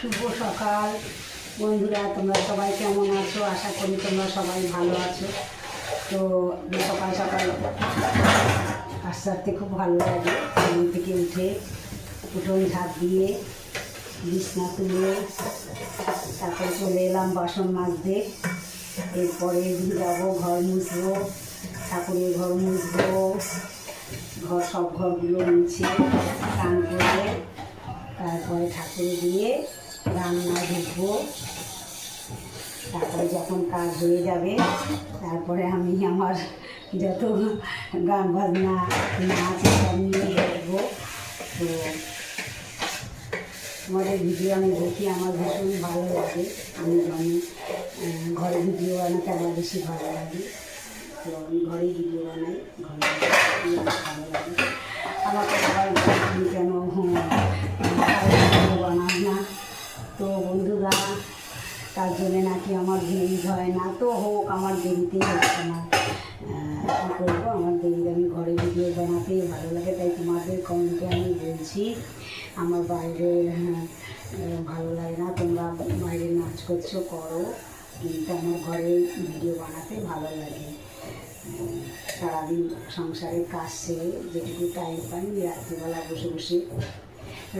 শুভ সকাল বন্ধুরা, তোমরা সবাই কেমন আছো? আশা করি তোমরা সবাই ভালো আছো। তো সকাল সকাল আস্তে আস্তে খুব ভালো লাগে। ঘুম থেকে উঠে উঠোন ঝাঁপ দিয়ে বিছনা তুলে তারপরে চলে এলাম বাসন মাজতে। এরপরে যাবো ঘর মুছবো, ঠাকুরের ঘর মুছবো, সব ঘরগুলো মুছে স্নান করে তারপরে ঠাকুরে দিয়ে রান্নায় ঢুকবো। তারপরে যখন কাজ হয়ে যাবে তারপরে আমি আমার যত গান বাজনা নাচ সব নিয়ে দেখবো। তো তোমাদের ভিডিও আমি দেখি, আমার ভীষণ ভালো লাগে। আমি যখন ঘরে ভিডিও বানাতে আমার বেশি ভালো লাগে। তো আমি ঘরেই ভিডিও বানাই, ঘরে ভালো লাগে। আমাকে সবাই তুমি কেন ভিডিও বানাস না? তো বন্ধুরা, তার জন্যে নাকি আমার ভিউজ হয় না। তো হোক, আমার দেরিতেই হোক, আমার কী করবো, আমার দেরিতে আমি ঘরে ভিডিও বানাতেই ভালো লাগে। তাই তোমাদের কমেন্টে আমি বলছি আমার বাইরে ভালো লাগে না, তোমরা বাইরে নাচ করছো করো, কিন্তু আমার ঘরে ভিডিও বানাতে ভালো লাগে। সারাদিন সংসারের কাজ সেরে যেটুকু টাইম পাই রাত্রিবেলা বসে বসে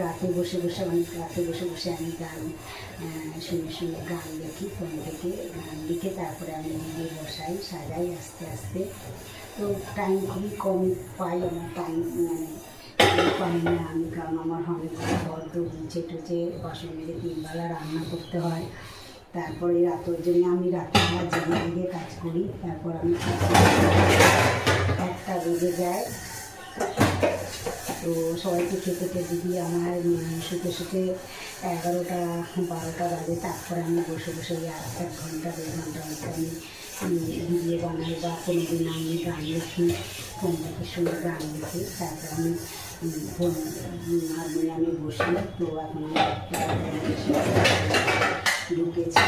রাতে বসে বসে আমি গান শুনে গান লিখি, ফোন থেকে গান লিখে তারপরে আমি নিজে বসাই, সাজাই আস্তে আস্তে। তো টাইম খুবই কম পাই, আমার টাইম পাই না আমি, কারণ আমার অনেক ঘর তো মুছে টুচে বাসন মেজে 3 বেলা রান্না করতে হয়। তারপরে রাতের জন্য আমি রাত্রিবেলা জেগে কাজ করি। তারপর আমি 1টা বেজে যায়। তো সবাইকে খেতে খেতে দিয়ে আমার শুতে 11টা 12টা বাজে। তারপরে আমি বসে 1 ঘন্টা 2 ঘন্টা মতো আমি ভিডিও বানাই, বা কোনো দিন আমি গান লিখি, ফোন থেকে শুনে গান লিখি। তারপর আমি ফোন হারমোনিয়ামে বসি। তো এখন আমি ঢুকেছি।